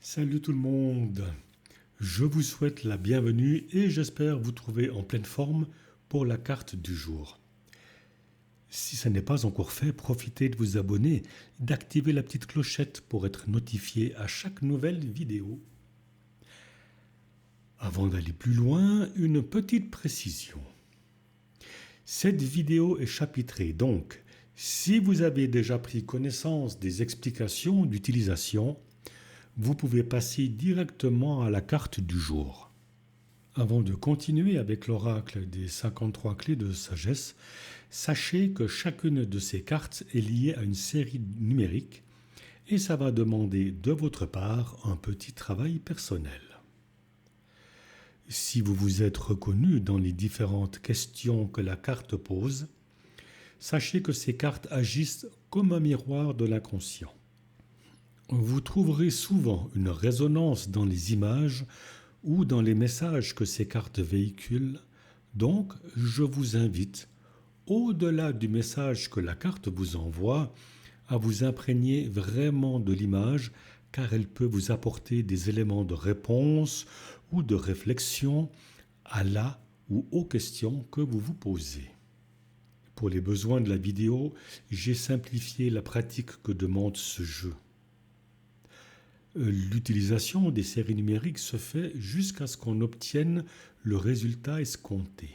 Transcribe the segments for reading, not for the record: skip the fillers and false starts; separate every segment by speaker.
Speaker 1: Salut tout le monde, je vous souhaite la bienvenue et j'espère vous trouver en pleine forme pour la carte du jour. Si ça n'est pas encore fait, profitez de vous abonner, d'activer la petite clochette pour être notifié à chaque nouvelle vidéo. Avant d'aller plus loin, une petite précision. Cette vidéo est chapitrée, donc si vous avez déjà pris connaissance des explications d'utilisation, vous pouvez passer directement à la carte du jour. Avant de continuer avec l'oracle des 53 clés de sagesse, sachez que chacune de ces cartes est liée à une série numérique et ça va demander de votre part un petit travail personnel. Si vous vous êtes reconnu dans les différentes questions que la carte pose, sachez que ces cartes agissent comme un miroir de l'inconscient. Vous trouverez souvent une résonance dans les images ou dans les messages que ces cartes véhiculent, donc je vous invite, au-delà du message que la carte vous envoie, à vous imprégner vraiment de l'image car elle peut vous apporter des éléments de réponse ou de réflexion à la ou aux questions que vous vous posez. Pour les besoins de la vidéo, j'ai simplifié la pratique que demande ce jeu. L'utilisation des séries numériques se fait jusqu'à ce qu'on obtienne le résultat escompté.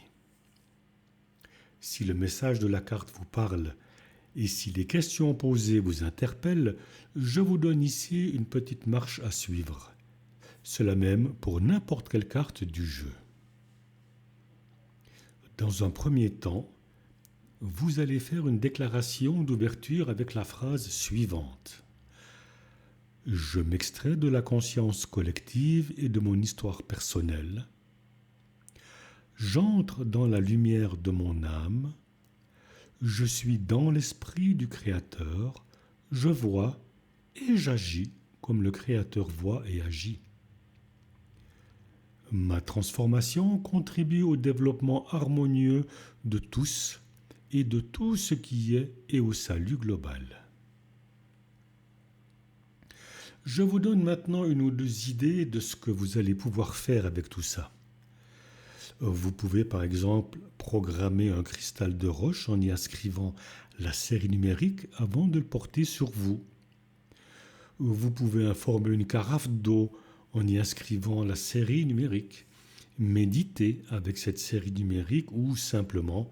Speaker 1: Si le message de la carte vous parle et si les questions posées vous interpellent, je vous donne ici une petite marche à suivre. Cela même pour n'importe quelle carte du jeu. Dans un premier temps, vous allez faire une déclaration d'ouverture avec la phrase suivante. Je m'extrais de la conscience collective et de mon histoire personnelle. J'entre dans la lumière de mon âme. Je suis dans l'esprit du Créateur. Je vois et j'agis comme le Créateur voit et agit. Ma transformation contribue au développement harmonieux de tous et de tout ce qui est et au salut global. Je vous donne maintenant une ou deux idées de ce que vous allez pouvoir faire avec tout ça. Vous pouvez par exemple programmer un cristal de roche en y inscrivant la série numérique avant de le porter sur vous. Vous pouvez informer une carafe d'eau en y inscrivant la série numérique. Méditez avec cette série numérique ou simplement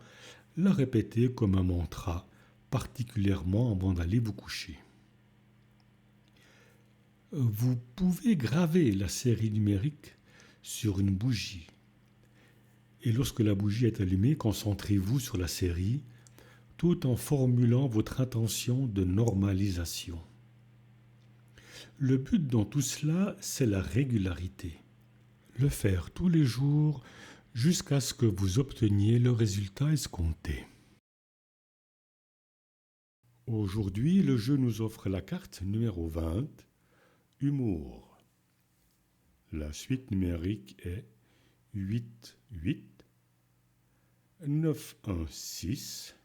Speaker 1: la répéter comme un mantra, particulièrement avant d'aller vous coucher. Vous pouvez graver la série numérique sur une bougie. Et lorsque la bougie est allumée, concentrez-vous sur la série tout en formulant votre intention de normalisation. Le but dans tout cela, c'est la régularité. Le faire tous les jours jusqu'à ce que vous obteniez le résultat escompté. Aujourd'hui, le jeu nous offre la carte numéro 20, Humour. La suite numérique est 8, 8, 9, 1, 6,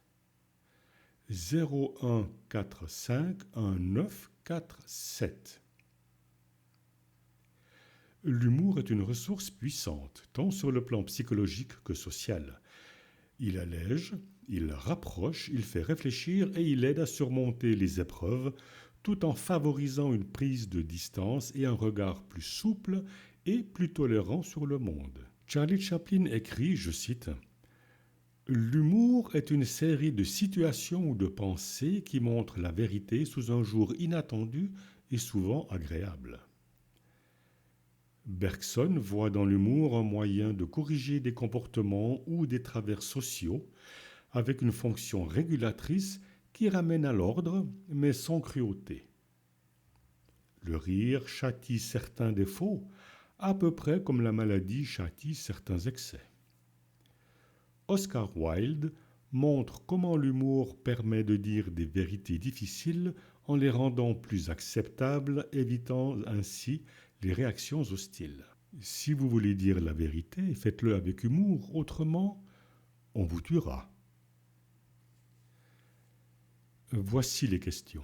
Speaker 1: 0, 1, 4, 5, 1, 9, 4, 7. L'humour est une ressource puissante, tant sur le plan psychologique que social. Il allège, il rapproche, il fait réfléchir et il aide à surmonter les épreuves, tout en favorisant une prise de distance et un regard plus souple et plus tolérant sur le monde. Charlie Chaplin écrit, je cite, « L'humour est une série de situations ou de pensées qui montrent la vérité sous un jour inattendu et souvent agréable. » Bergson voit dans l'humour un moyen de corriger des comportements ou des travers sociaux avec une fonction régulatrice qui ramène à l'ordre, mais sans cruauté. Le rire châtie certains défauts, à peu près comme la maladie châtie certains excès. Oscar Wilde montre comment l'humour permet de dire des vérités difficiles en les rendant plus acceptables, évitant ainsi les réactions hostiles. Si vous voulez dire la vérité, faites-le avec humour, autrement, on vous tuera. Voici les questions.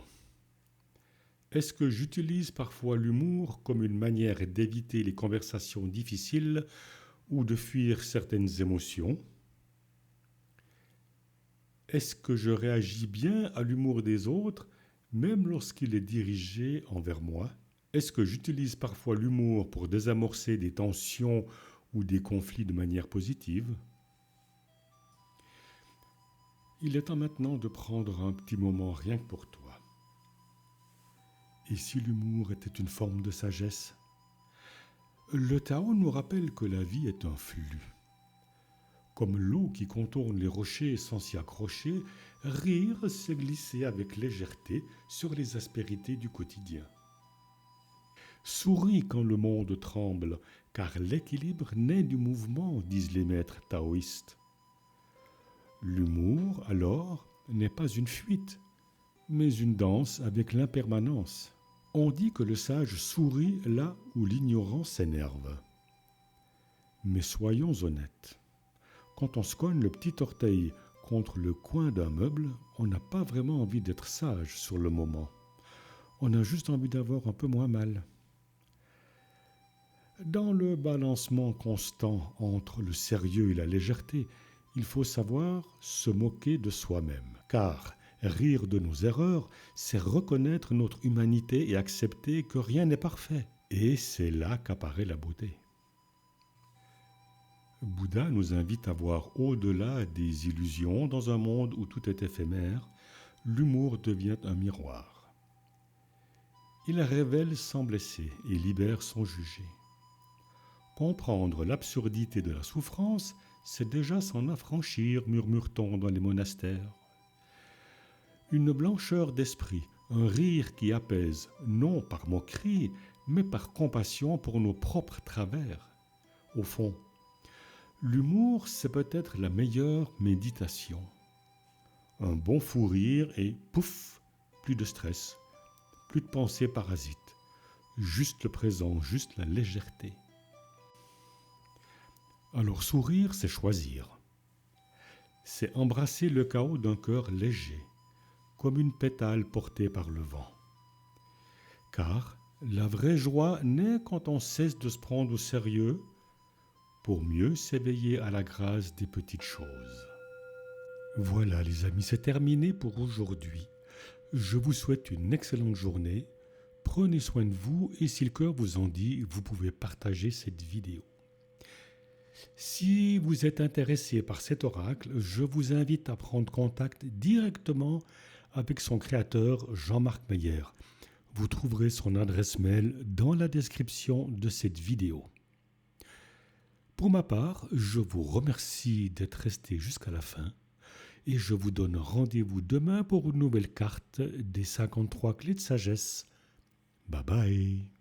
Speaker 1: Est-ce que j'utilise parfois l'humour comme une manière d'éviter les conversations difficiles ou de fuir certaines émotions? Est-ce que je réagis bien à l'humour des autres, même lorsqu'il est dirigé envers moi? Est-ce que j'utilise parfois l'humour pour désamorcer des tensions ou des conflits de manière positive? Il est temps maintenant de prendre un petit moment rien que pour toi. Et si l'humour était une forme de sagesse? Le Tao nous rappelle que la vie est un flux. Comme l'eau qui contourne les rochers sans s'y accrocher, rire, c'est glisser avec légèreté sur les aspérités du quotidien. Souris quand le monde tremble, car l'équilibre naît du mouvement, disent les maîtres taoïstes. L'humour, alors, n'est pas une fuite, mais une danse avec l'impermanence. On dit que le sage sourit là où l'ignorance s'énerve. Mais soyons honnêtes. Quand on se cogne le petit orteil contre le coin d'un meuble, on n'a pas vraiment envie d'être sage sur le moment. On a juste envie d'avoir un peu moins mal. Dans le balancement constant entre le sérieux et la légèreté, il faut savoir se moquer de soi-même. Car rire de nos erreurs, c'est reconnaître notre humanité et accepter que rien n'est parfait. Et c'est là qu'apparaît la beauté. Bouddha nous invite à voir au-delà des illusions dans un monde où tout est éphémère. L'humour devient un miroir. Il révèle sans blesser et libère sans juger. Comprendre l'absurdité de la souffrance, c'est déjà s'en affranchir, murmure-t-on dans les monastères. Une blancheur d'esprit, un rire qui apaise, non par moquerie, mais par compassion pour nos propres travers. Au fond, l'humour, c'est peut-être la meilleure méditation. Un bon fou rire et pouf, plus de stress, plus de pensées parasites, juste le présent, juste la légèreté. Alors sourire, c'est choisir. C'est embrasser le chaos d'un cœur léger, comme une pétale portée par le vent. Car la vraie joie naît quand on cesse de se prendre au sérieux pour mieux s'éveiller à la grâce des petites choses. Voilà les amis, c'est terminé pour aujourd'hui. Je vous souhaite une excellente journée. Prenez soin de vous et si le cœur vous en dit, vous pouvez partager cette vidéo. Si vous êtes intéressé par cet oracle, je vous invite à prendre contact directement avec son créateur Jean-Marc Meyer. Vous trouverez son adresse mail dans la description de cette vidéo. Pour ma part, je vous remercie d'être resté jusqu'à la fin et je vous donne rendez-vous demain pour une nouvelle carte des 53 clés de sagesse. Bye bye.